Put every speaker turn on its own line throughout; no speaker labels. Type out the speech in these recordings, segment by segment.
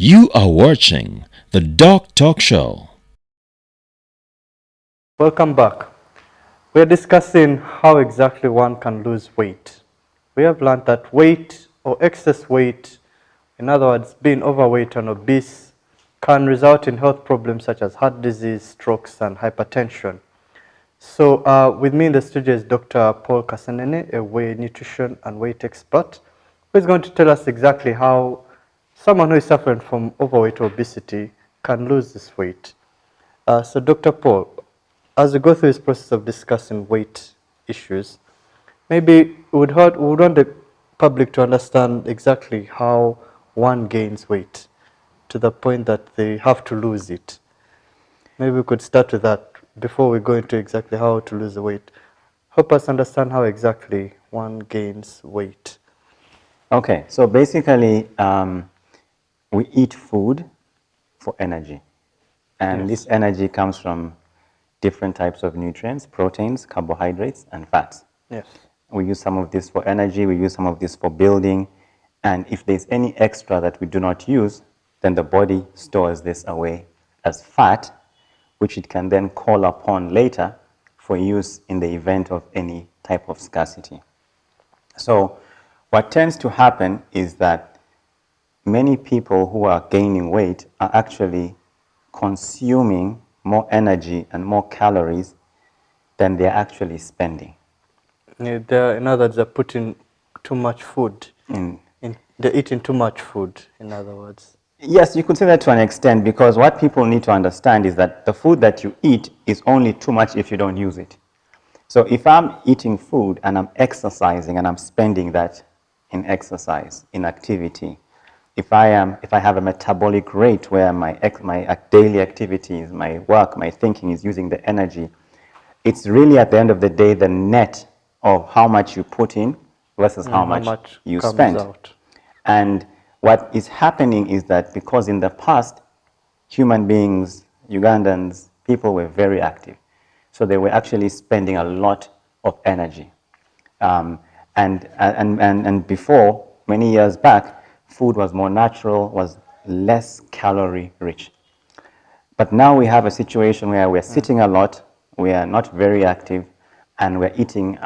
You are watching the DocTalk show.
Welcome back. We're discussing how exactly one can lose weight. We have learned that weight or excess weight, in other words, being overweight and obese, can result in health problems such as heart disease, strokes, and hypertension. So with me in the studio is Dr. Paul Kasanene, a nutrition and weight expert, who is going to tell us exactly how someone who is suffering from overweight or obesity can lose this weight. So Dr. Paul, as we go through this process of discussing weight issues, maybe we would want the public to understand exactly how one gains weight to the point that they have to lose it. Maybe we could start with that before we go into exactly how to lose the weight. Help us understand how exactly one gains weight.
Okay, so basically, we eat food for energy. And
Yes.
this energy comes from different types of nutrients, proteins, carbohydrates, and fats.
Yes.
We use some of this for energy, we use some of this for building. And if there's any extra that we do not use, then the body stores this away as fat, which it can then call upon later for use in the event of any type of scarcity. So what tends to happen is that many people who are gaining weight are actually consuming more energy and more calories than they're actually spending.
In other words, they're putting too much food.
In,
They're eating too much food, in other words.
yes, you could say that to an extent, because what people need to understand is that the food that you eat is only too much if you don't use it. So if I'm eating food and I'm exercising and I'm spending that in exercise, in activity, if I have a metabolic rate where my daily activities, my work, my thinking is using the energy, it's really at the end of the day the net of how much you put in versus how much you
comes
spend.
out.
And what is happening is that because in the past, human beings, Ugandans, people were very active. So they were actually spending a lot of energy. And before, many years back, food was more natural, was less calorie rich. But now we have a situation where we're sitting a lot, we are not very active, and we're eating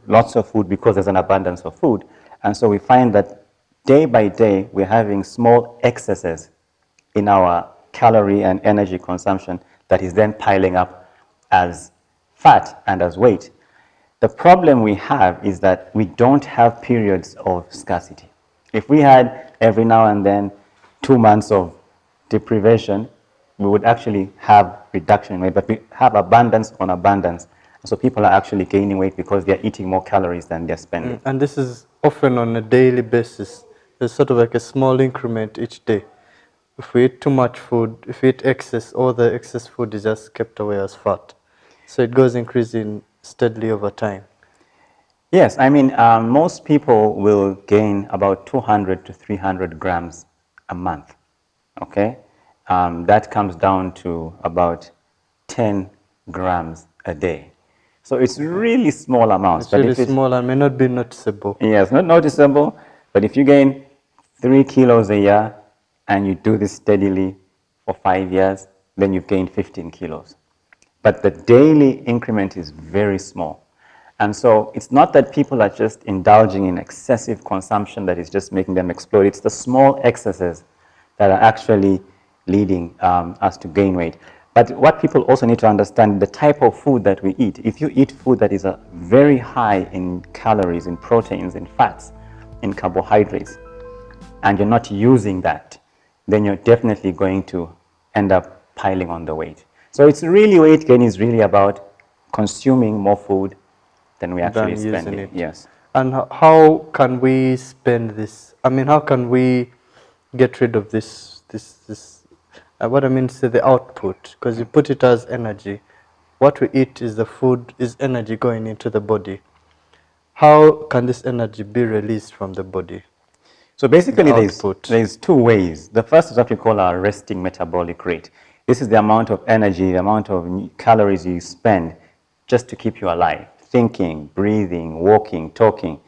lots of food because there's an abundance of food. And so we find that day by day, we're having small excesses in our calorie and energy consumption that is then piling up as fat and as weight. The problem we have is that we don't have periods of scarcity. If we had every now and then 2 months of deprivation, we would actually have reduction in weight, but we have abundance on abundance. So people are actually gaining weight because they're eating more calories than they're spending.
And this is often on a daily basis. There's sort of like a small increment each day. If we eat too much food, if we eat excess, all the excess food is just kept away as fat. So it goes increasing steadily over time.
Yes, I mean, most people will gain about 200 to 300 grams a month, okay? That comes down to about 10 grams a day. So it's really small amounts.
It's really small and may not be noticeable.
Yes, not noticeable, but if you gain 3 kilos a year and you do this steadily for 5 years, then you've gained 15 kilos. But the daily increment is very small. And so it's not that people are just indulging in excessive consumption that is just making them explode. It's the small excesses that are actually leading us to gain weight. But what people also need to understand, the type of food that we eat. If you eat food that is very high in calories, in proteins, in fats, in carbohydrates, and you're not using that, then you're definitely going to end up piling on the weight. So it's really, weight gain is really about consuming more food than we actually spend it. Yes.
And how can we spend this? I mean, how can we get rid of this what I mean to say the output, because you put it as energy. What we eat is the food, is energy going into the body. How can this energy be released from the body?
So basically there's 2 ways. The first is what we call our resting metabolic rate. This is the amount of energy, the amount of calories you spend just to keep you alive. Thinking, breathing, walking, talking.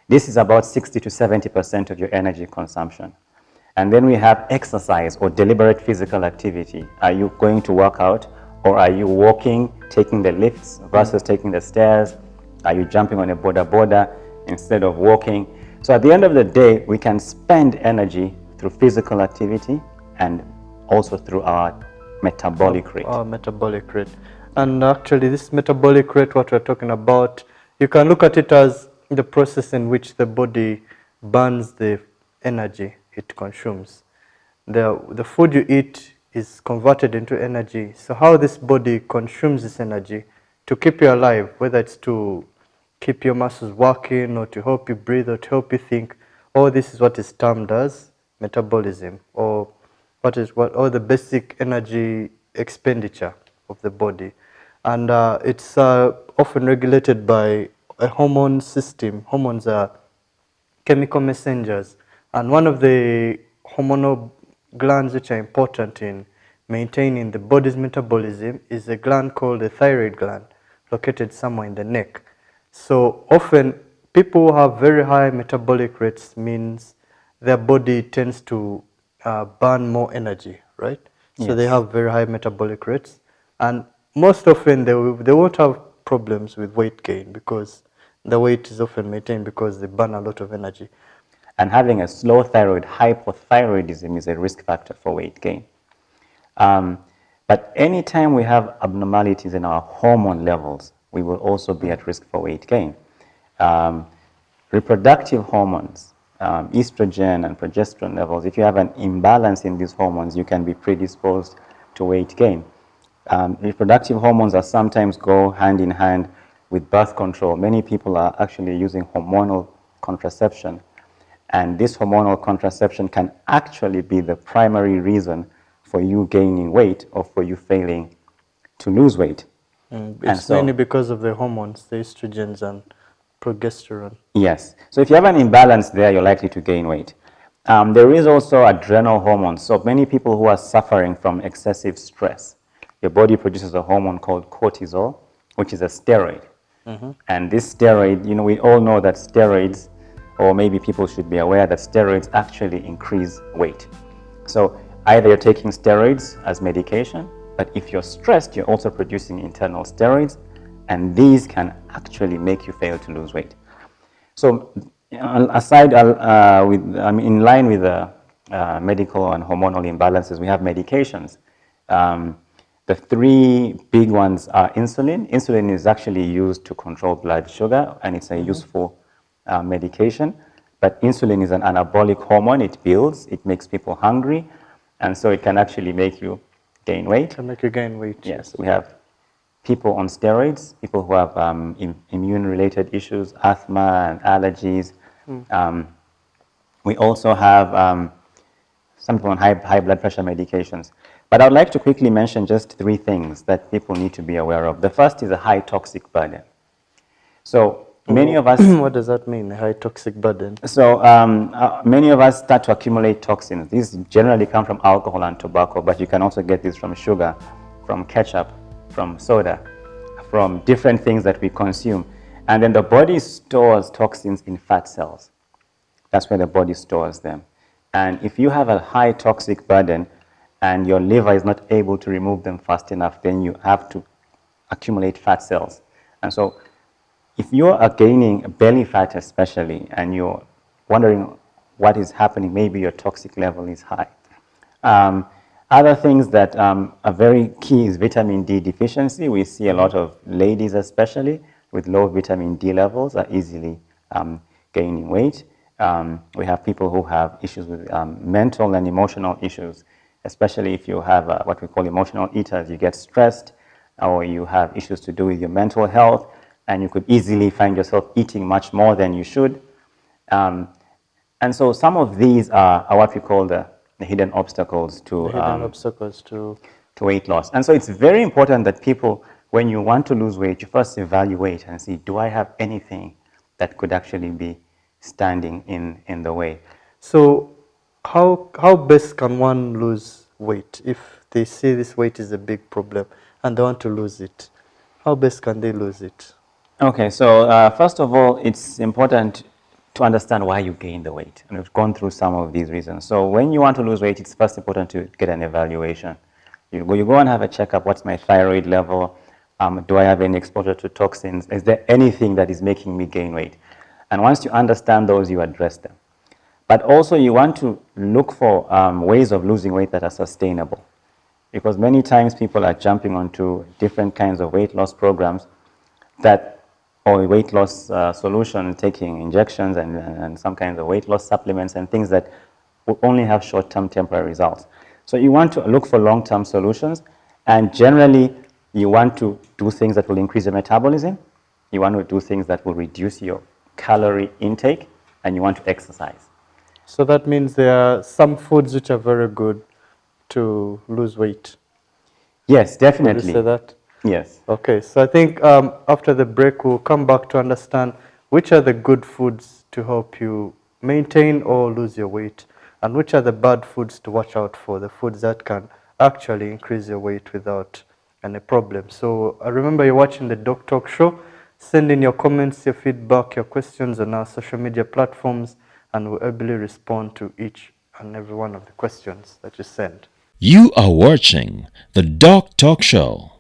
This is about 60 to 70% of your energy consumption. And then we have exercise or deliberate physical activity. Are you going to work out, or are you walking, taking the lifts versus taking the stairs? Are you jumping on a boda instead of walking? So at the end of the day, we can spend energy through physical activity and also through our metabolic rate.
Our metabolic rate. And actually, this metabolic rate, what we're talking about, you can look at it as the process in which the body burns the energy it consumes. The food you eat is converted into energy. So how this body consumes this energy to keep you alive, whether it's to keep your muscles working or to help you breathe or to help you think, all this is what is termed as metabolism, or all the basic energy expenditure of the body. And it's often regulated by a hormone system. Hormones are chemical messengers, and one of the hormonal glands which are important in maintaining the body's metabolism is a gland called the thyroid gland, located somewhere in the neck. So often people who have very high metabolic rates means their body tends to burn more energy, right? So they
Yes.
have very high metabolic rates, and most often they won't have problems with weight gain because the weight is often maintained because they burn a lot of energy.
And having a slow thyroid, hypothyroidism, is a risk factor for weight gain. But anytime we have abnormalities in our hormone levels, we will also be at risk for weight gain. Reproductive hormones, estrogen and progesterone levels, if you have an imbalance in these hormones, you can be predisposed to weight gain. Reproductive hormones are sometimes go hand in hand with birth control. Many people are actually using hormonal contraception, and this hormonal contraception can actually be the primary reason for you gaining weight or for you failing to lose weight.
It's mainly because of the hormones, the estrogens and progesterone.
Yes. So if you have an imbalance there, you're likely to gain weight. There is also adrenal hormones. So many people who are suffering from excessive stress, your body produces a hormone called cortisol, which is a steroid. And this steroid, we all know that steroids, or maybe people should be aware that steroids actually increase weight. So either you're taking steroids as medication, but if you're stressed, you're also producing internal steroids, and these can actually make you fail to lose weight. So aside, in line with the medical and hormonal imbalances, we have medications. The three big ones are insulin. Insulin is actually used to control blood sugar, and it's a useful medication. But insulin is an anabolic hormone. It builds, it makes people hungry, and so it can actually make you gain weight.
Can make you gain weight.
Yes, we have people on steroids, people who have immune-related issues, asthma and allergies. We also have some people on high blood pressure medications. But I would like to quickly mention just three things that people need to be aware of. The first is a high toxic burden. So many of us...
What does that mean, a high toxic burden?
So many of us start to accumulate toxins. These generally come from alcohol and tobacco, but you can also get these from sugar, from ketchup, from soda, from different things that we consume. And then the body stores toxins in fat cells. That's where the body stores them. And if you have a high toxic burden and your liver is not able to remove them fast enough, then you have to accumulate fat cells. And so if you are gaining belly fat especially, and you're wondering what is happening, maybe your toxic level is high. Other things that are very key is vitamin D deficiency. We see a lot of ladies especially with low vitamin D levels are easily gaining weight. We have people who have issues with mental and emotional issues, especially if you have what we call emotional eaters. You get stressed, or you have issues to do with your mental health, and you could easily find yourself eating much more than you should. And so some of these are what we call the hidden obstacles to weight loss. And so it's very important that people, when you want to lose weight, you first evaluate and see, do I have anything that could actually be standing in the way?
So how best can one lose weight if they see this weight is a big problem and they want to lose it? How best can they lose it?
Okay, so first of all, it's important to understand why you gain the weight. And we've gone through some of these reasons. So when you want to lose weight, it's first important to get an evaluation. You go and have a checkup. What's my thyroid level? Do I have any exposure to toxins? Is there anything that is making me gain weight? And once you understand those, you address them. But also you want to look for ways of losing weight that are sustainable. Because many times people are jumping onto different kinds of weight loss programs or weight loss solution, taking injections and some kinds of weight loss supplements and things that will only have short-term temporary results. So you want to look for long-term solutions, and generally you want to do things that will increase your metabolism, you want to do things that will reduce your calorie intake, and you want to exercise.
So that means there are some foods which are very good to lose weight.
Yes, definitely.
Would you say that?
Yes.
Okay, so I think after the break we'll come back to understand which are the good foods to help you maintain or lose your weight, and which are the bad foods to watch out for, the foods that can actually increase your weight without any problem. So remember, you're watching the DocTalk show. Send in your comments, your feedback, your questions on our social media platforms, and we'll ably respond to each and every one of the questions that you send.
You are watching the DocTalk show.